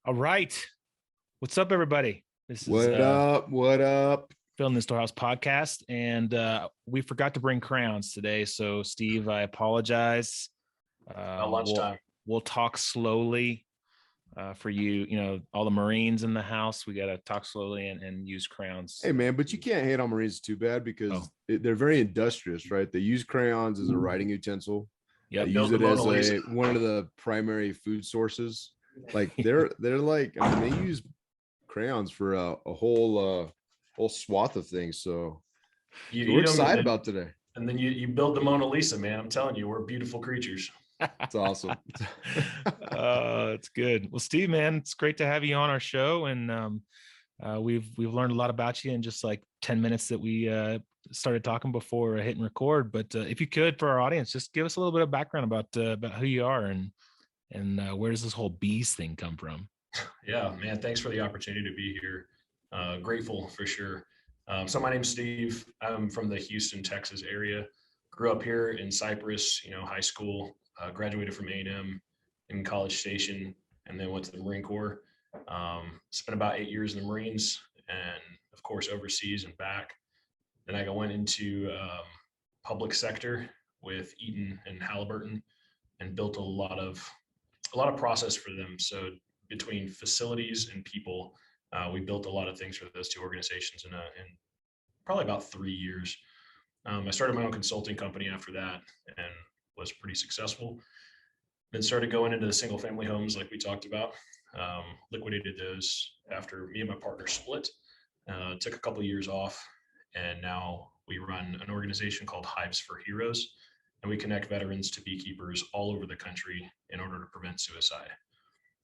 All right. What's up, everybody? This is What up? What up? Phil in the Storehouse podcast, and we forgot to bring crayons today. So, Steve, I apologize. At Um, we'll lunchtime. we'll talk slowly for you. You know, all the Marines in the house. We got to talk slowly and use crayons. Hey man, but you can't hate on Marines too bad because they're very industrious, right? They use crayons as a writing utensil. Yep. They Build use the it as Mona Lisa. one of the primary food sources. Like they're like, I mean, they use crayons for a whole swath of things. So You we're eat them, excited about today. and then you build the Mona Lisa, man. I'm telling you, we're beautiful creatures. It's awesome. It's good. Well, Steve, man, it's great to have you on our show, and we've learned a lot about you in just like 10 minutes that we started talking before hitting record. But if you could, for our audience, just give us a little bit of background about who you are and where does this whole bees thing come from? Yeah, man. Thanks for the opportunity to be here. Grateful for sure. So my name's Steve. I'm from the Houston, Texas area. Grew up here in Cypress. High school. Graduated from A&M in College Station, and then went to the Marine Corps. Spent about 8 years in the Marines, and of course overseas and back. Then I went into public sector with Eaton and Halliburton, and built a lot of process for them. So between facilities and people, we built a lot of things for those two organizations in probably about 3 years. I started my own consulting company after that and was pretty successful. Then started going into the single family homes like we talked about. Liquidated those after me and my partner split. Took a couple of years off, and now we run an organization called Hives for Heroes, and we connect veterans to beekeepers all over the country in order to prevent suicide.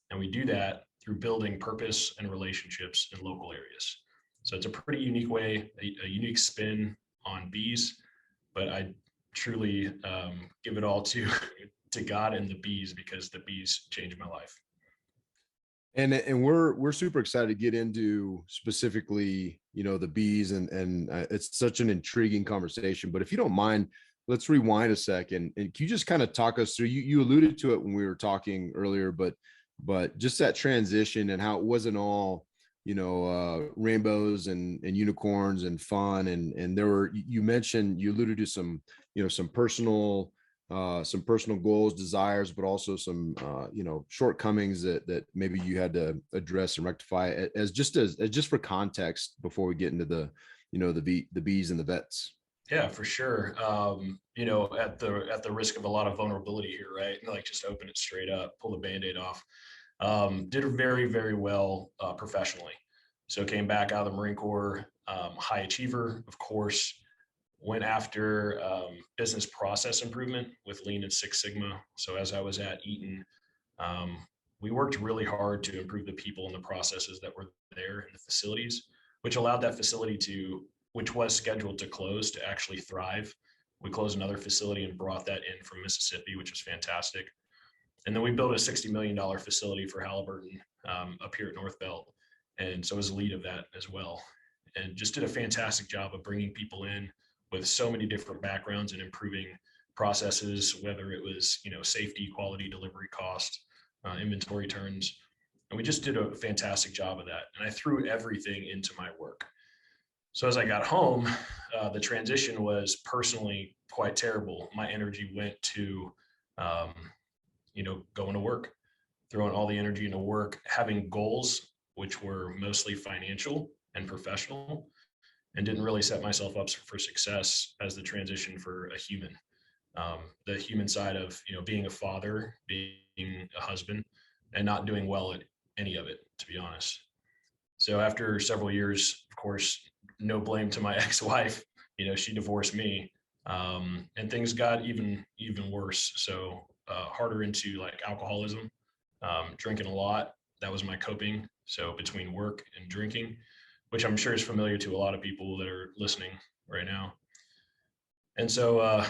And we do that through building purpose and relationships in local areas. So it's a pretty unique way, a unique spin on bees, but I truly give it all to God and the bees, because the bees changed my life. And we're super excited to get into specifically, the bees, and it's such an intriguing conversation. But if you don't mind, let's rewind a second, and can you just kind of talk us through? You alluded to it when we were talking earlier, but just that transition and how it wasn't all rainbows and unicorns and fun, and there were, you alluded to some some personal goals, desires, but also some shortcomings that maybe you had to address and rectify, as just for context before we get into the bees and the vets. Yeah, for sure. At the risk of a lot of vulnerability here, right? Like, just open it straight up, pull the Band-Aid off. Did very, very well professionally. So came back out of the Marine Corps, high achiever, of course. Went after business process improvement with Lean and Six Sigma. So as I was at Eaton, we worked really hard to improve the people and the processes that were there in the facilities, which allowed that facility which was scheduled to close, to actually thrive. We closed another facility and brought that in from Mississippi, which was fantastic. And then we built a $60 million facility for Halliburton up here at North Belt. And so I was the lead of that as well. And just did a fantastic job of bringing people in with so many different backgrounds and improving processes, whether it was, safety, quality, delivery, cost, inventory turns. And we just did a fantastic job of that. And I threw everything into my work. So as I got home, the transition was personally quite terrible. My energy went to, going to work, throwing all the energy into work, having goals, which were mostly financial and professional, and didn't really set myself up for success as the transition for a human. The human side of, being a father, being a husband, and not doing well at any of it, to be honest. So after several years, of course, no blame to my ex-wife, she divorced me, and things got even worse. So harder into like alcoholism, drinking a lot. That was my coping. So between work and drinking, which I'm sure is familiar to a lot of people that are listening right now. And so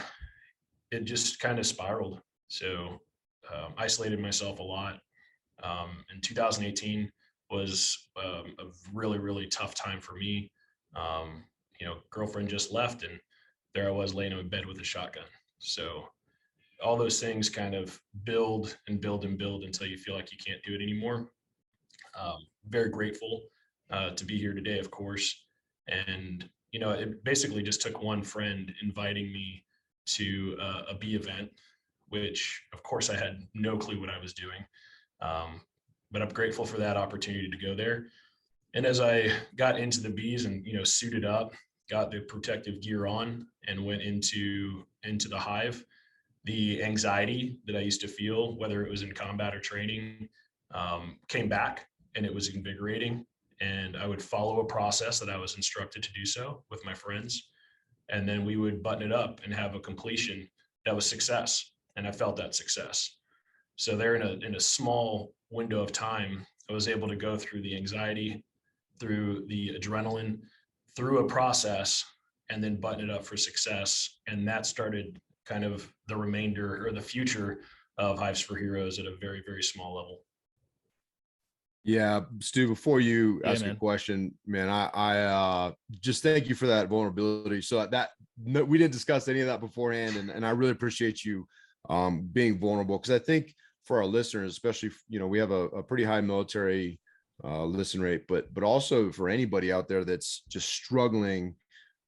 it just kind of spiraled. So isolated myself a lot. In 2018 was a really, really tough time for me. Girlfriend just left, and there I was laying in bed with a shotgun. So all those things kind of build and build and build until you feel like you can't do it anymore. Very grateful to be here today, of course. And, it basically just took one friend inviting me to a bee event, which of course I had no clue what I was doing. But I'm grateful for that opportunity to go there. And as I got into the bees and, suited up, got the protective gear on and went into the hive, the anxiety that I used to feel, whether it was in combat or training, came back, and it was invigorating. And I would follow a process that I was instructed to do so with my friends. And then we would button it up and have a completion that was success. And I felt that success. So there in a small window of time, I was able to go through the anxiety, through the adrenaline, through a process, and then button it up for success. And that started kind of the remainder or the future of Hives for Heroes at a very, very small level. Yeah, Stu, before you Yeah, ask a man. question, man, I just thank you for that vulnerability. So that no, we didn't discuss any of that beforehand, and I really appreciate you being vulnerable, because I think for our listeners, especially, we have a pretty high military listen rate, but also for anybody out there that's just struggling,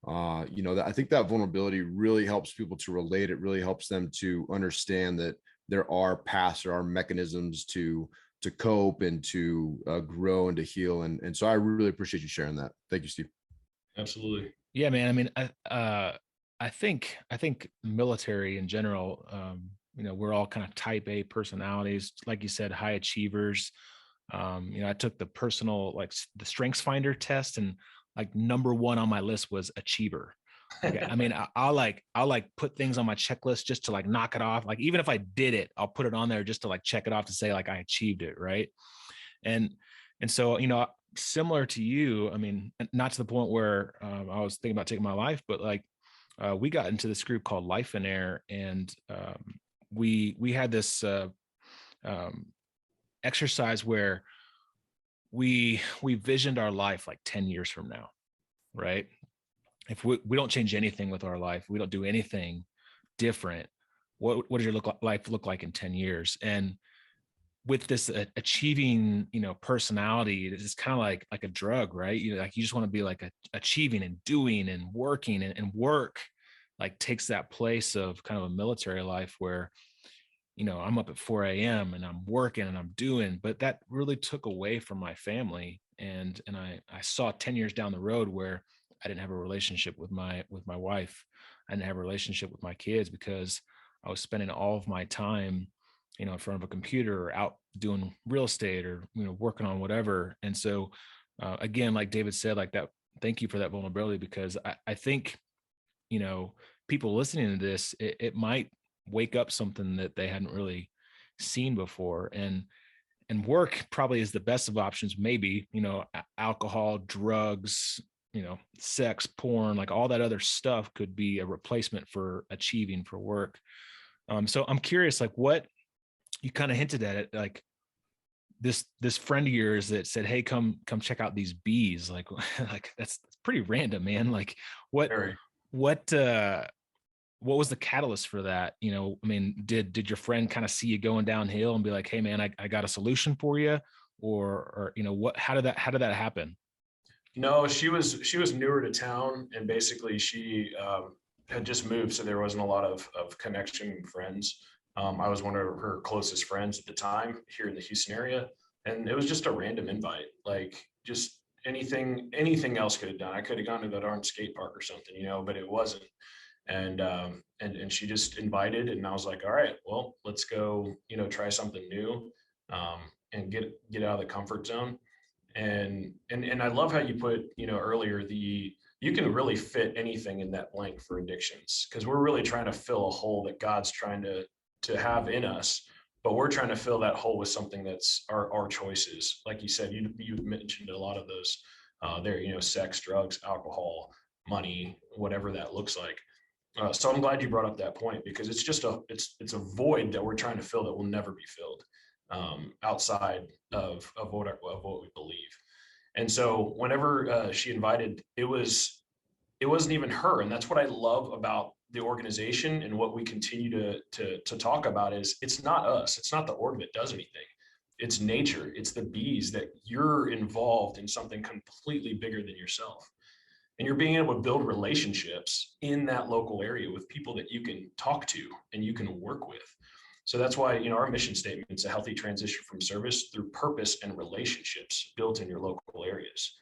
I think that vulnerability really helps people to relate. It really helps them to understand that there are paths, there are mechanisms to cope and to grow and to heal. And so I really appreciate you sharing that. Thank you, Steve. Absolutely. Yeah, man. I mean, I think military in general, we're all kind of type A personalities, like you said, high achievers. I took the personal, like the strengths finder test, and like number one on my list was achiever. Okay. I mean, I'll like put things on my checklist just to like knock it off. Like, even if I did it, I'll put it on there just to like check it off to say like I achieved it. Right. And, so, similar to you, I mean, not to the point where I was thinking about taking my life, but like we got into this group called Life in Air, and we had this um, exercise where we visioned our life like 10 years from now, right? If we don't change anything with our life, we don't do anything different, what does your life look like in 10 years? And with this achieving, personality, it's kind of like a drug, right? Like you just want to be like achieving and doing and working, and work like takes that place of kind of a military life where, I'm up at 4 a.m. and I'm working and I'm doing, but that really took away from my family. And I saw 10 years down the road where I didn't have a relationship with my wife. I didn't have a relationship with my kids because I was spending all of my time, in front of a computer or out doing real estate or, working on whatever. And so, again, like David said, like that, thank you for that vulnerability, because I think, people listening to this, it might wake up something that they hadn't really seen before. And work probably is the best of options. Maybe, alcohol, drugs, sex, porn, like all that other stuff could be a replacement for achieving for work. So I'm curious, like what you kind of hinted at it, like this friend of yours that said, "Hey, come check out these bees." Like, like that's pretty random, man. Like what, Very. what, what was the catalyst for that? I mean, did your friend kind of see you going downhill and be like, "Hey man, I got a solution for you," or what, how did that happen? No, she was newer to town, and basically she had just moved, so there wasn't a lot of connection friends. I was one of her closest friends at the time here in the Houston area, and it was just a random invite. Like just anything else could have done. I could have gone to that darn skate park or something, but it wasn't. And she just invited, and I was like, all right, well, let's go, try something new, and get out of the comfort zone. And I love how you put, earlier, you can really fit anything in that blank for addictions, because we're really trying to fill a hole that God's trying to have in us, but we're trying to fill that hole with something that's our choices. Like you said, you mentioned a lot of those there, sex, drugs, alcohol, money, whatever that looks like. So I'm glad you brought up that point, because it's just it's a void that we're trying to fill that will never be filled outside of what we believe. And so whenever she invited, it wasn't even her, and that's what I love about the organization and what we continue to talk about is it's not us, it's not the org that does anything. it's nature, it's the bees, that you're involved in something completely bigger than yourself. And you're being able to build relationships in that local area with people that you can talk to and you can work with. So that's why, our mission statement is a healthy transition from service through purpose and relationships built in your local areas.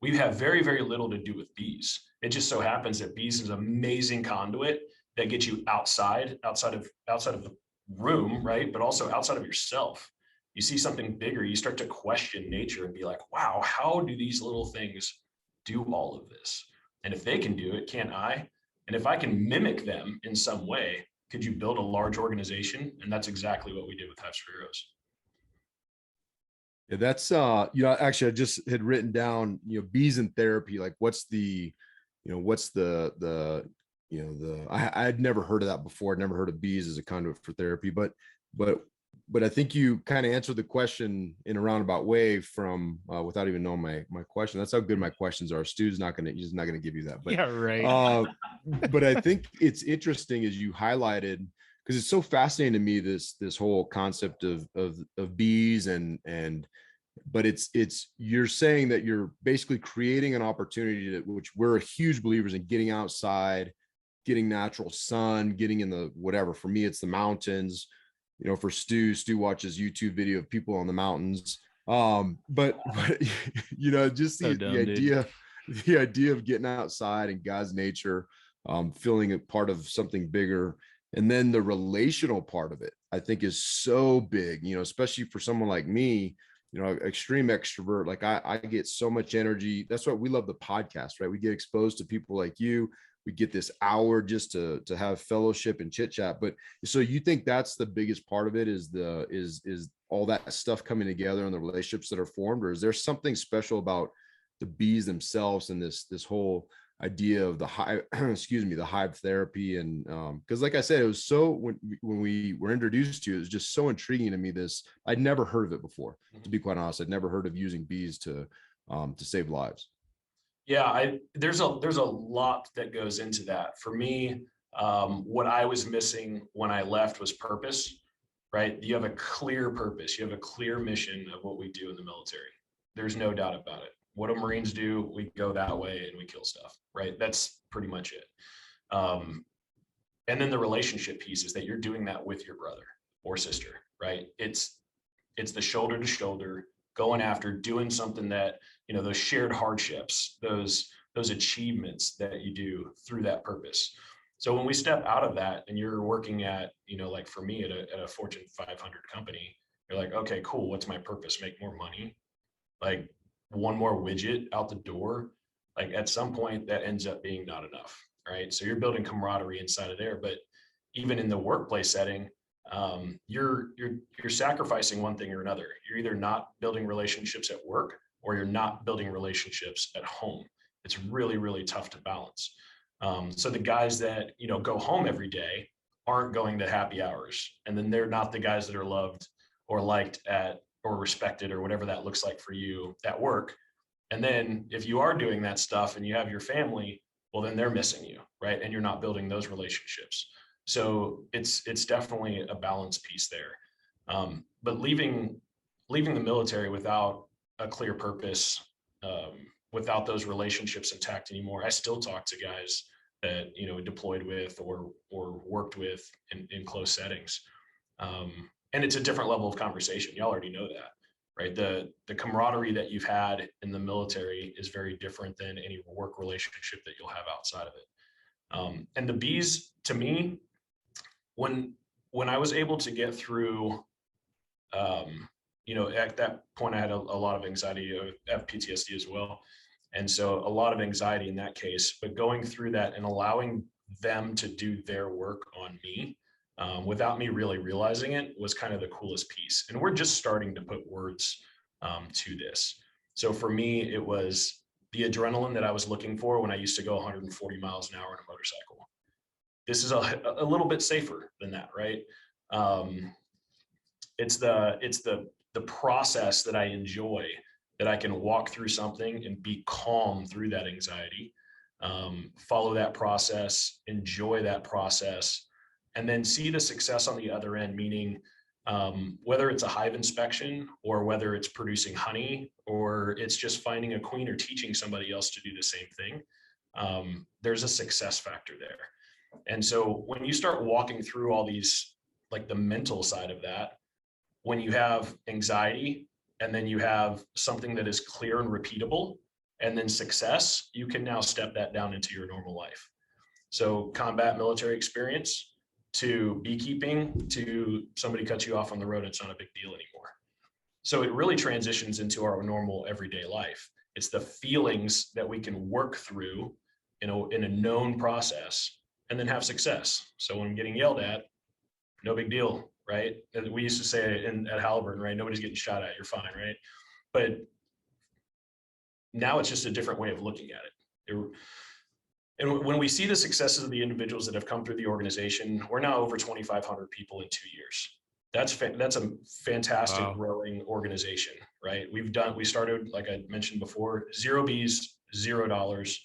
We have very, very little to do with bees. It just so happens that bees is an amazing conduit that gets you outside of the room, right? But also outside of yourself. You see something bigger, you start to question nature and be like, wow, how do these little things do all of this? And if they can do it, can't I? And if I can mimic them in some way, could you build a large organization? And that's exactly what we did with Hives for Heroes. Yeah, that's actually I just had written down, bees in therapy. Like what's the I had never heard of that before. I'd never heard of bees as a conduit for therapy, but I think you kind of answered the question in a roundabout way from without even knowing my question. That's how good my questions are. Stu's he's not gonna give you that. But yeah, right. But I think it's interesting as you highlighted, because it's so fascinating to me, this whole concept of bees but it's you're saying that you're basically creating an opportunity which we're huge believers in, getting outside, getting natural sun, getting in the whatever. For me, it's the mountains. For Stu watches YouTube video of people on the mountains. But just So dumb, the idea of getting outside and God's nature, feeling a part of something bigger. And then the relational part of it, I think, is so big, especially for someone like me, extreme extrovert. Like I get so much energy. That's why we love the podcast, right? We get exposed to people like you. We get this hour just to have fellowship and chit chat. But so you think that's the biggest part of it, is all that stuff coming together and the relationships that are formed, or is there something special about the bees themselves and this whole idea of the hive, the hive therapy? And because like I said, it was so, when we were introduced to it was just so intriguing to me. I'd never heard of it before, to be quite honest. I'd never heard of using bees to save lives. Yeah, there's a lot that goes into that. For me, what I was missing when I left was purpose, right? You have a clear purpose. You have a clear mission of what we do in the military. There's no doubt about it. What do Marines do? We go that way and we kill stuff, right? That's pretty much it. And then the relationship piece is that you're doing that with your brother or sister, right? It's the shoulder to shoulder, going after, doing something that, those shared hardships, those achievements that you do through that purpose. So when we step out of that and you're working at, like for me at a Fortune 500 company, you're like, okay, cool. What's my purpose? Make more money. Like one more widget out the door. Like at some point that ends up being not enough. Right. So you're building camaraderie inside of there, but even in the workplace setting, you're sacrificing one thing or another. You're either not building relationships at work or you're not building relationships at home. It's really, really tough to balance. So the guys that, go home every day aren't going to happy hours. And then they're not the guys that are loved or liked at or respected or whatever that looks like for you at work. And then if you are doing that stuff and you have your family, well, then they're missing you, right? And you're not building those relationships. So it's definitely a balance piece there. But leaving the military without a clear purpose, without those relationships intact anymore, I still talk to guys that, deployed with or worked with in close settings. And it's a different level of conversation. Y'all already know that, right? The camaraderie that you've had in the military is very different than any work relationship that you'll have outside of it. And the bees, to me, when I was able to get through, at that point I had a lot of anxiety, I have PTSD as well. And so a lot of anxiety in that case, but going through that and allowing them to do their work on me, without me really realizing it, was kind of the coolest piece. And we're just starting to put words to this. So for me, it was the adrenaline that I was looking for when I used to go 140 miles an hour on a motorcycle. This is a little bit safer than that, right? It's the process that I enjoy, that I can walk through something and be calm through that anxiety, follow that process, enjoy that process, and then see the success on the other end, meaning whether it's a hive inspection or whether it's producing honey or it's just finding a queen or teaching somebody else to do the same thing, there's a success factor there. And so when you start walking through all these, like the mental side of that, when you have anxiety and then you have something that is clear and repeatable and then success, you can now step that down into your normal life. So combat military experience to beekeeping to somebody cuts you off on the road, it's not a big deal anymore. So it really transitions into our normal everyday life. It's the feelings that we can work through in a known process and then have success. So when I'm getting yelled at, no big deal, right? We used to say at Halliburton, right? Nobody's getting shot at, you're fine, right? But now it's just a different way of looking at it. And when we see the successes of the individuals that have come through the organization, we're now over 2,500 people in 2 years. That's a fantastic growing organization, right? We started, like I mentioned before, 0 bees, $0.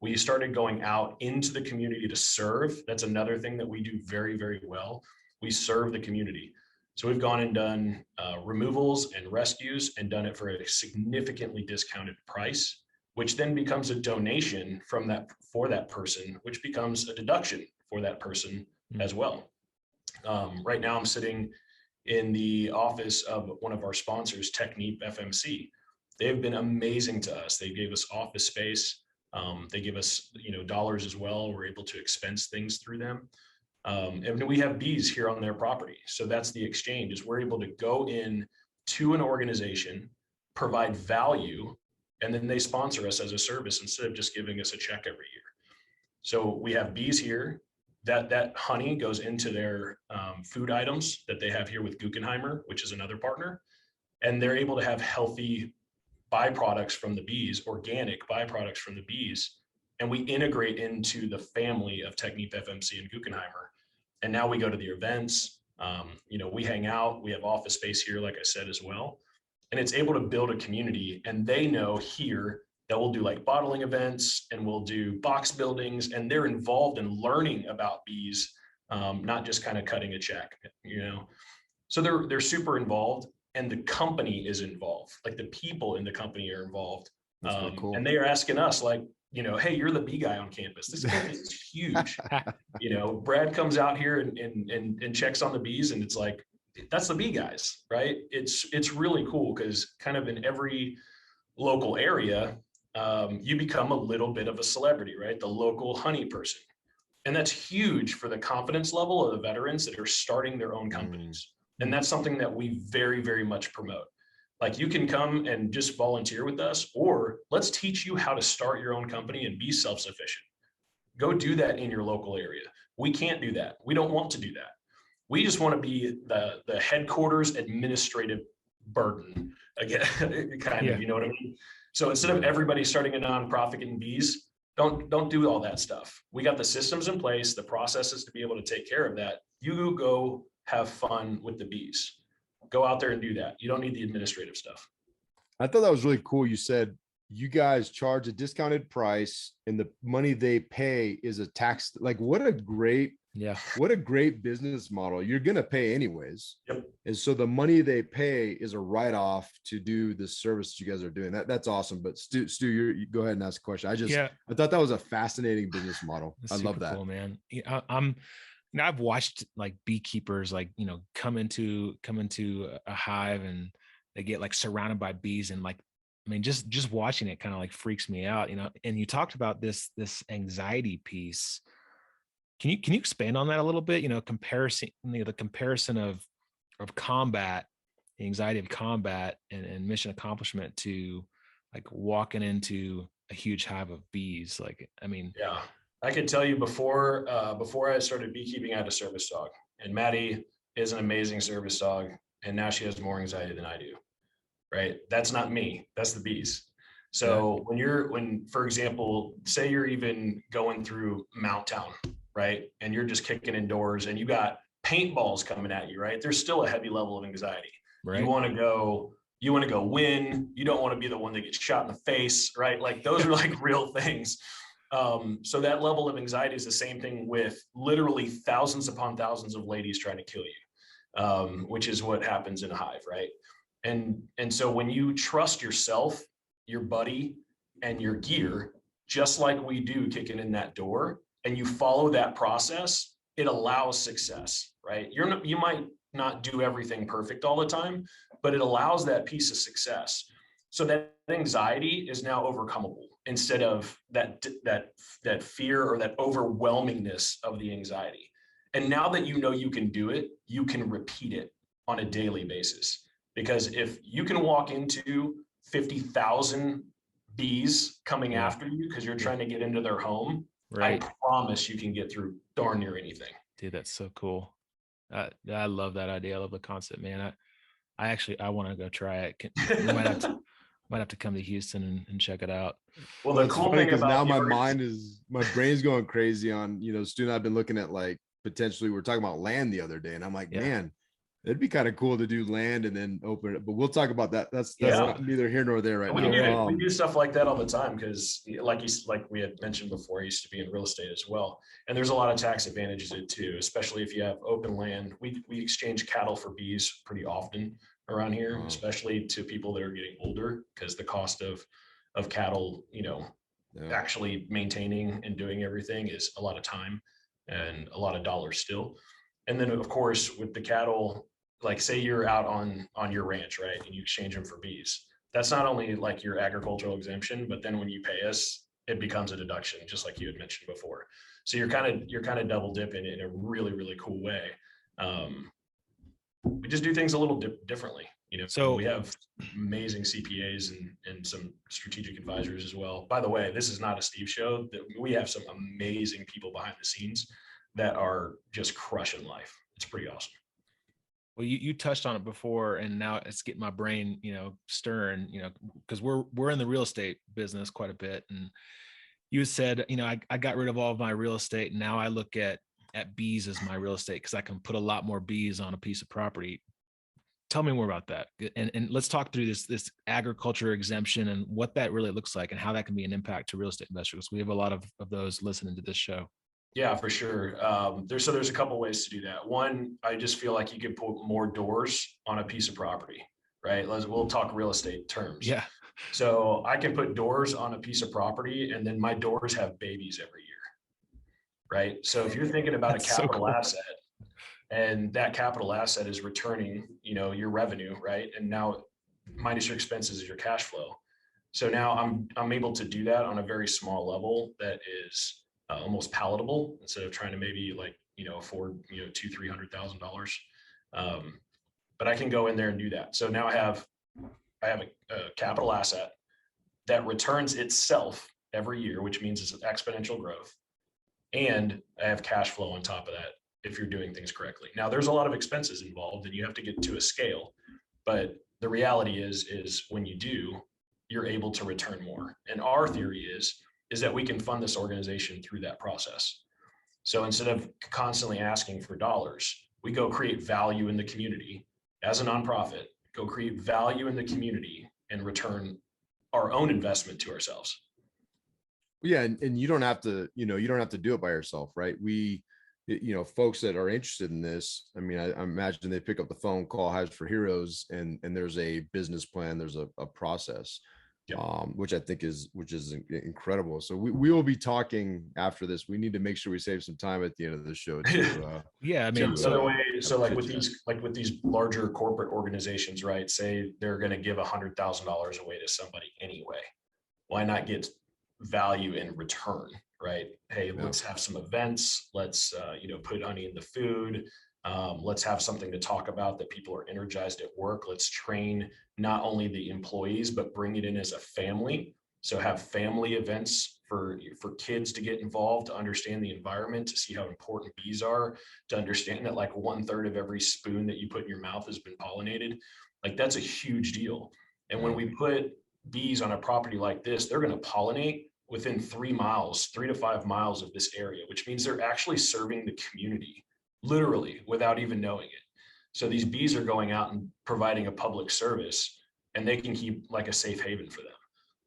We started going out into the community to serve. That's another thing that we do very, very well. We serve the community. So we've gone and done removals and rescues and done it for a significantly discounted price, which then becomes a donation for that person, which becomes a deduction for that person as well. Right now I'm sitting in the office of one of our sponsors, Technique FMC. They've been amazing to us. They gave us office space. They give us, dollars as well. We're able to expense things through them. And we have bees here on their property. So that's the exchange, is we're able to go in to an organization, provide value, and then they sponsor us as a service instead of just giving us a check every year. So we have bees here. That honey goes into their food items that they have here with Guggenheimer, which is another partner. And they're able to have healthy byproducts from the bees, organic byproducts from the bees. And we integrate into the family of Technique FMC and Guggenheimer. And now we go to the events, we hang out, we have office space here, like I said, as well. And it's able to build a community, and they know here that we'll do like bottling events and we'll do box buildings, and they're involved in learning about bees, not just kind of cutting a check, So they're super involved, and the company is involved. Like the people in the company are involved. That's really cool. And they are asking us like, hey, you're the bee guy on campus. This campus is huge. Brad comes out here and checks on the bees, and it's like, that's the bee guys, right? It's really cool because kind of in every local area, you become a little bit of a celebrity, right? The local honey person. And that's huge for the confidence level of the veterans that are starting their own companies. And that's something that we very, very much promote. Like, you can come and just volunteer with us, or let's teach you how to start your own company and be self-sufficient. Go do that in your local area. We can't do that. We don't want to do that. We just want to be the headquarters administrative burden again, kind of, you know what I mean? So instead of everybody starting a nonprofit getting bees, don't do all that stuff. We got the systems in place, the processes to be able to take care of that. You go have fun with the bees. Go out there and do that. You don't need the administrative stuff. I thought that was really cool. You said you guys charge a discounted price and the money they pay is a tax. Like, what a great business model. You're going to pay anyways. Yep. And so the money they pay is a write-off to do the service you guys are doing. That's awesome. But Stu, you go ahead and ask a question. I thought that was a fascinating business model. I love that. Cool, man. Now I've watched like beekeepers, come into a hive and they get like surrounded by bees, and just watching it kind of like freaks me out, and you talked about this anxiety piece. Can you expand on that a little bit? The comparison of combat, the anxiety of combat and mission accomplishment to like walking into a huge hive of bees. Yeah. I can tell you before I started beekeeping, I had a service dog, and Maddie is an amazing service dog. And now she has more anxiety than I do, right? That's not me, that's the bees. So when, for example, say you're even going through Mount Town, right? And you're just kicking indoors and you got paintballs coming at you, right? There's still a heavy level of anxiety. Right. You want to go win. You don't want to be the one that gets shot in the face, right? Like, those are like real things. So that level of anxiety is the same thing with literally thousands upon thousands of ladies trying to kill you. which is what happens in a hive, right? And so when you trust yourself, your buddy, and your gear, just like we do kicking in that door, and you follow that process, it allows success, right? You might not do everything perfect all the time, but it allows that piece of success. So that anxiety is now overcomable instead of that fear or that overwhelmingness of the anxiety. And now that you know you can do it, you can repeat it on a daily basis. Because if you can walk into 50,000 bees coming after you because you're trying to get into their home, right, I promise you can get through darn near anything. Dude, that's so cool. I love that idea. I love the concept, man. I want to go try it. We might have to come to Houston and check it out. Well, the cool thing about now my brain's going crazy on, Stu and I've been looking at like potentially we're talking about land the other day, and I'm like, man, it'd be kind of cool to do land and then open it, but we'll talk about that. That's neither here nor there now. We do stuff like that all the time because, like we had mentioned before, I used to be in real estate as well, and there's a lot of tax advantages to it too, especially if you have open land. We exchange cattle for bees pretty often around here, especially to people that are getting older, because the cost of cattle, actually maintaining and doing everything is a lot of time and a lot of dollars still. And then of course with the cattle, like say you're out on your ranch, right, and you exchange them for bees, that's not only like your agricultural exemption, but then when you pay us, it becomes a deduction, just like you had mentioned before. So you're kind of double dipping in a really, really cool way. We just do things a little differently, So we have amazing CPAs and some strategic advisors as well. By the way, this is not a Steve show. We have some amazing people behind the scenes that are just crushing life. It's pretty awesome. Well, you touched on it before, and now it's getting my brain, stirring, because we're in the real estate business quite a bit. And you said, I got rid of all of my real estate, and now I look at bees as my real estate because I can put a lot more bees on a piece of property. Tell me more about that, and let's talk through this agriculture exemption and what that really looks like and how that can be an impact to real estate investors. We have a lot of those listening to this show. Yeah, for sure. There's a couple ways to do that. One, I just feel like you could put more doors on a piece of property, right? We'll talk real estate terms. Yeah. So I can put doors on a piece of property, and then my doors have babies every year, right? So if you're thinking about a capital asset, and that capital asset is returning, your revenue, right? And now minus your expenses is your cash flow. So now I'm able to do that on a very small level that is almost palatable instead of trying to maybe afford $200,000-$300,000. But I can go in there and do that. So now I have a capital asset that returns itself every year, which means it's exponential growth, and I have cash flow on top of that if you're doing things correctly. Now there's a lot of expenses involved, and you have to get to a scale, but the reality is when you do, you're able to return more. And our theory is that we can fund this organization through that process. So instead of constantly asking for dollars, we go create value in the community as a nonprofit, go create value in the community and return our own investment to ourselves. Yeah. And you don't have to, you don't have to do it by yourself, right? Folks that are interested in this, I mean, I imagine they pick up the phone, call Hives for Heroes, and there's a business plan, there's a process. Yep. Which I think is incredible. So we will be talking after this. We need to make sure we save some time at the end of the show. Yeah, I mean, with these larger corporate organizations, right? Say they're going to give $100,000 away to somebody anyway. Why not get value in return, right? Hey, let's have some events. Let's put honey in the food. Let's have something to talk about that people are energized at work. Let's train not only the employees, but bring it in as a family. So have family events for kids to get involved, to understand the environment, to see how important bees are, to understand that like 1/3 of every spoon that you put in your mouth has been pollinated. Like that's a huge deal. And when we put bees on a property like this, they're going to pollinate within 3 to 5 miles of this area, which means they're actually serving the community literally without even knowing it. So these bees are going out and providing a public service, and they can keep like a safe haven for them.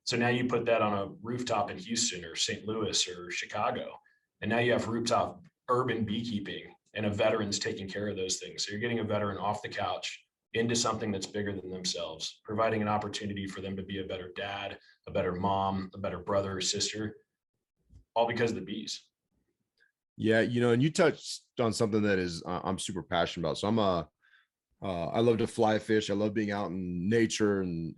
So now you put that on a rooftop in Houston or St. Louis or Chicago, and now you have rooftop urban beekeeping and a veteran's taking care of those things. So you're getting a veteran off the couch into something that's bigger than themselves, providing an opportunity for them to be a better dad, a better mom, a better brother or sister, all because of the bees. Yeah, and you touched on something that is I'm super passionate about. So I love to fly fish. I love being out in nature, and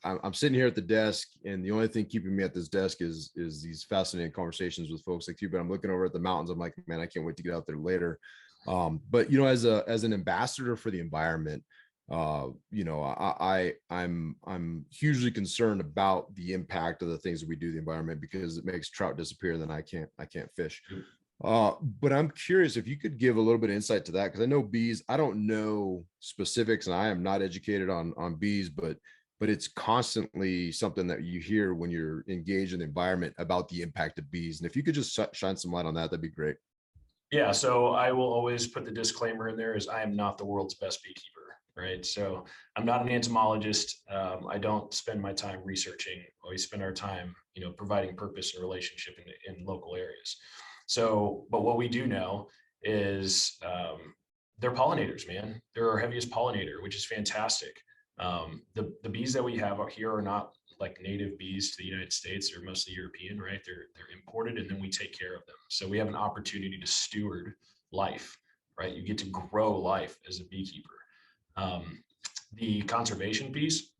I'm sitting here at the desk, and the only thing keeping me at this desk is these fascinating conversations with folks like you. But I'm looking over at the mountains. I'm like, man, I can't wait to get out there later. But as an ambassador for the environment, I'm hugely concerned about the impact of the things that we do to the environment, because it makes trout disappear, and then I can't fish. But I'm curious if you could give a little bit of insight to that, because I know bees, I don't know specifics, and I am not educated on bees, but it's constantly something that you hear when you're engaged in the environment about the impact of bees. And if you could just shine some light on that, that'd be great. Yeah, so I will always put the disclaimer in there is I am not the world's best beekeeper, right? So I'm not an entomologist. I don't spend my time researching. We spend our time, providing purpose and relationship in local areas. So, but what we do know is they're pollinators, man. They're our heaviest pollinator, which is fantastic. The bees that we have out here are not like native bees to the United States. They're mostly European, right? They're imported, and then we take care of them. So we have an opportunity to steward life, right? You get to grow life as a beekeeper. The conservation piece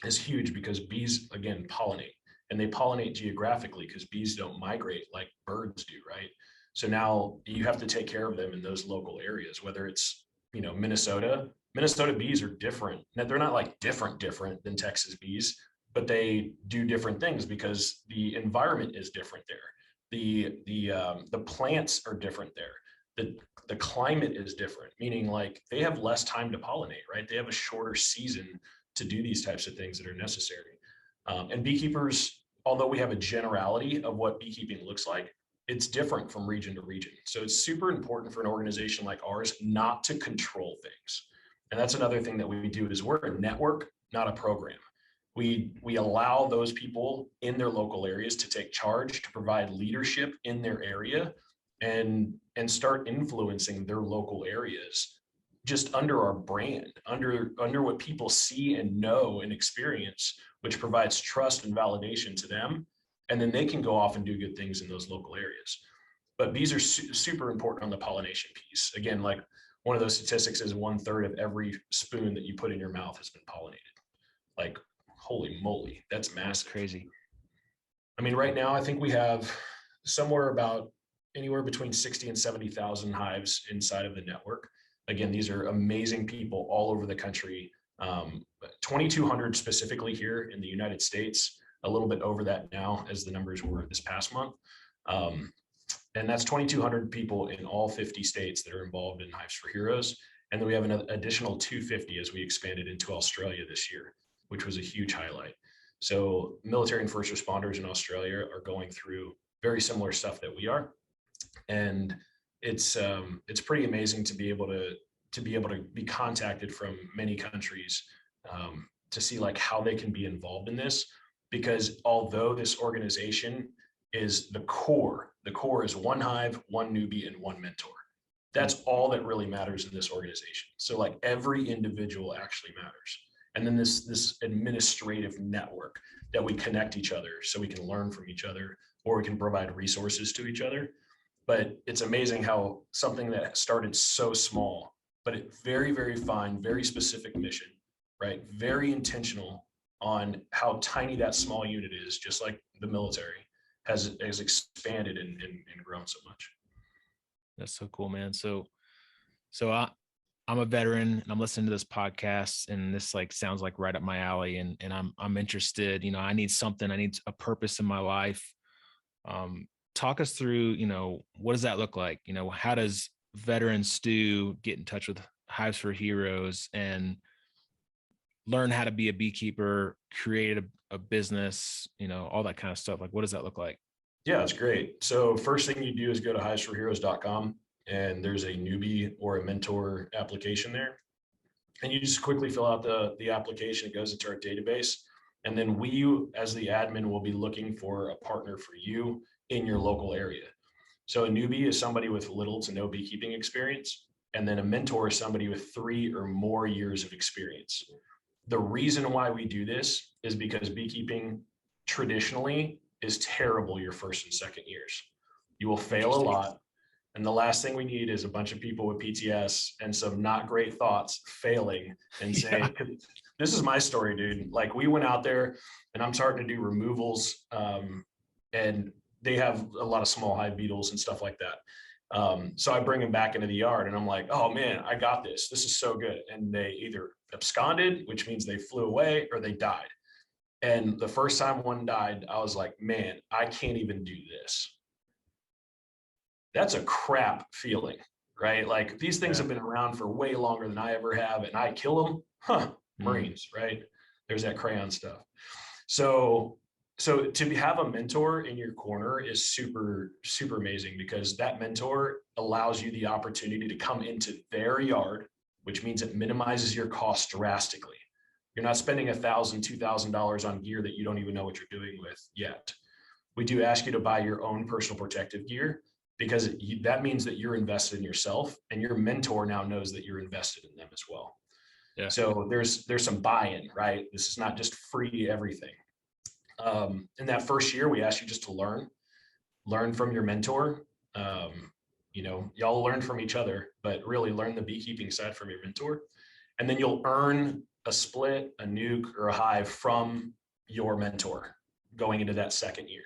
is huge because bees, again, pollinate, and they pollinate geographically because bees don't migrate like birds do, right? So now you have to take care of them in those local areas, whether it's, Minnesota bees are different. They're not like different than Texas bees, but they do different things because the environment is different there. The plants are different there. The climate is different, meaning like they have less time to pollinate, right? They have a shorter season to do these types of things that are necessary. And beekeepers, although we have a generality of what beekeeping looks like, it's different from region to region. So it's super important for an organization like ours not to control things. And that's another thing that we do is we're a network, not a program. We allow those people in their local areas to take charge, to provide leadership in their area, and start influencing their local areas just under our brand, under what people see and know and experience, which provides trust and validation to them. And then they can go off and do good things in those local areas. But bees are super important on the pollination piece. Again, like one of those statistics is 1/3 of every spoon that you put in your mouth has been pollinated. Like, holy moly, that's massive. Crazy. I mean, right now, I think we have somewhere about anywhere between 60 and 70,000 hives inside of the network. Again, these are amazing people all over the country. 2,200 specifically here in the United States, a little bit over that now as the numbers were this past month. And that's 2,200 people in all 50 states that are involved in Hives for Heroes. And then we have an additional 250 as we expanded into Australia this year, which was a huge highlight. So military and first responders in Australia are going through very similar stuff that we are. And it's pretty amazing to be able to be contacted from many countries to see like how they can be involved in this, because although this organization is the core is one hive, one newbie, and one mentor. That's all that really matters in this organization. So like every individual actually matters. And then this administrative network that we connect each other so we can learn from each other, or we can provide resources to each other. But it's amazing how something that started so small, but it very, very fine, very specific mission, right? Very intentional on how tiny that small unit is, just like the military has expanded and grown so much. That's so cool, man. So I'm a veteran and I'm listening to this podcast, and this like sounds like right up my alley, and I'm interested. I need something. I need a purpose in my life. Talk us through, what does that look like? How does veteran Stu get in touch with Hives for Heroes and learn how to be a beekeeper, create a business, all that kind of stuff? Like, what does that look like? Yeah, it's great. So first thing you do is go to hivesforheroes.com, and there's a newbie or a mentor application there. And you just quickly fill out the application. It goes into our database. And then we, as the admin, will be looking for a partner for you in your local area. So a newbie is somebody with little to no beekeeping experience. And then a mentor is somebody with 3 or more years of experience. The reason why we do this is because beekeeping traditionally is terrible your first and second years. You will fail a lot. And the last thing we need is a bunch of people with PTS and some not great thoughts failing and saying, this is my story, dude. Like, we went out there and I'm starting to do removals, and they have a lot of small hive beetles and stuff like that. So I bring them back into the yard and I'm like, oh man, I got this. This is so good. And they either absconded, which means they flew away, or they died. And the first time one died, I was like, man, I can't even do this. That's a crap feeling, right? Like, these things have been around for way longer than I ever have, and I kill them. Marines, right? There's that crayon stuff. So to have a mentor in your corner is super, super amazing, because that mentor allows you the opportunity to come into their yard, which means it minimizes your costs drastically. You're not spending $1,000, $2,000 on gear that you don't even know what you're doing with yet. We do ask you to buy your own personal protective gear, because that means that you're invested in yourself, and your mentor now knows that you're invested in them as well. Yeah. So there's some buy-in, right? This is not just free everything. In that first year, we ask you just to learn from your mentor. Y'all learn from each other, but really learn the beekeeping side from your mentor. And then you'll earn a split, a nuke, or a hive from your mentor going into that second year,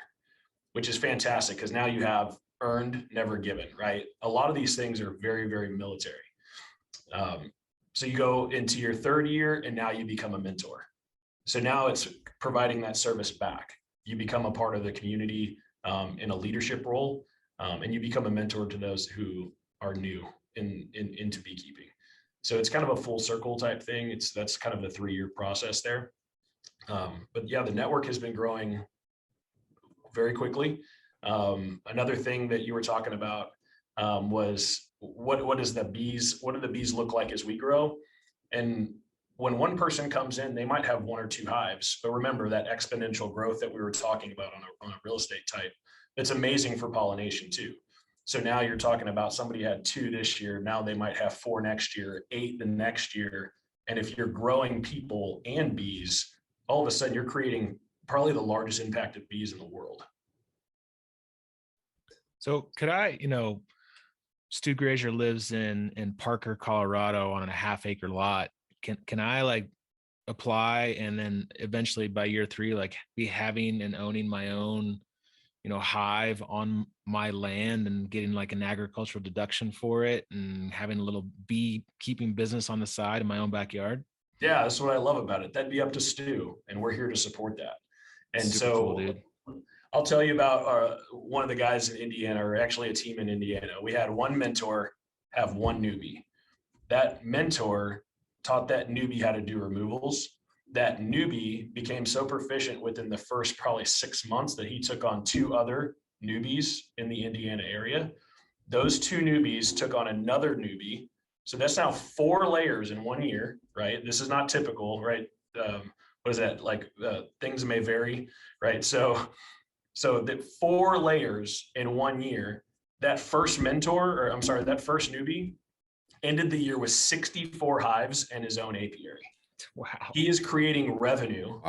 which is fantastic, because now you have earned, never given, right? A lot of these things are very, very military. So you go into your third year and now you become a mentor. So now it's providing that service back. You become a part of the community in a leadership role, and you become a mentor to those who are new into beekeeping. So it's kind of a full circle type thing. That's kind of the 3-year process there. But yeah, the network has been growing very quickly. Another thing that you were talking about was what do the bees look like as we grow? And when one person comes in, they might have 1 or 2 hives, but remember that exponential growth that we were talking about on a real estate type, it's amazing for pollination too. So now you're talking about somebody had 2 this year, now they might have 4 next year, 8 the next year. And if you're growing people and bees, all of a sudden you're creating probably the largest impact of bees in the world. So could Stu Grazier lives in Parker, Colorado on a half-acre lot. Can I like apply, and then eventually by year 3, like be having and owning my own, hive on my land and getting like an agricultural deduction for it and having a little beekeeping business on the side in my own backyard? Yeah, that's what I love about it. That'd be up to Stu, and we're here to support that. And super so cool, dude. I'll tell you about one of the guys in Indiana, or actually a team in Indiana. We had one mentor have 1 newbie. That mentor taught that newbie how to do removals. That newbie became so proficient within the first probably 6 months that he took on 2 other newbies in the Indiana area. Those 2 newbies took on another newbie. So that's now 4 layers in 1 year, right? This is not typical, right? What is that? Like things may vary, right? So that 4 layers in 1 year, that first newbie ended the year with 64 hives and his own apiary. Wow. He is creating revenue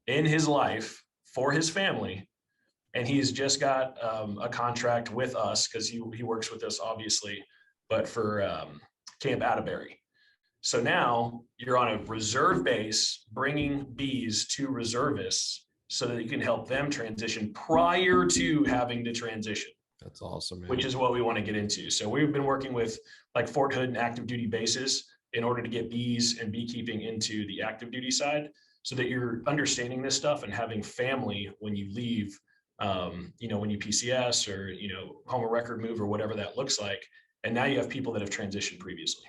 in his life for his family. And he's just got a contract with us, because he works with us, obviously, but for Camp Atterbury. So now you're on a reserve base, bringing bees to reservists so that you can help them transition prior to having to transition. That's awesome, man. Which is what we want to get into. So we've been working with like Fort Hood and active duty bases in order to get bees and beekeeping into the active duty side, so that you're understanding this stuff and having family when you leave, when you PCS or, home of record move or whatever that looks like. And now you have people that have transitioned previously.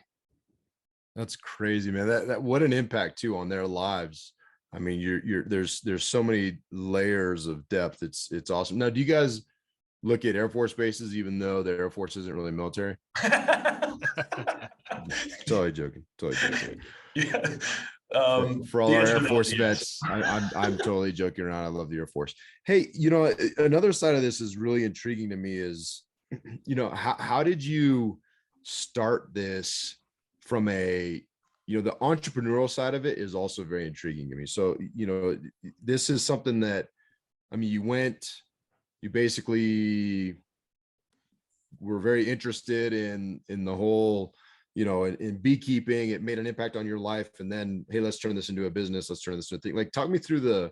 That's crazy, man. That what an impact too on their lives. I mean, there's so many layers of depth. It's awesome. Now, do you guys look at Air Force bases, even though the Air Force isn't really military? Totally joking. Yeah. For all our Air Force vets, I'm totally joking around. I love the Air Force. Hey, another side of this is really intriguing to me is how did you start this from a, the entrepreneurial side of it is also very intriguing to me. So, this is something that, I mean, you basically were very interested in the whole, in beekeeping. It made an impact on your life. And then, hey, let's turn this into a business. Let's turn this into a thing. Like, talk me through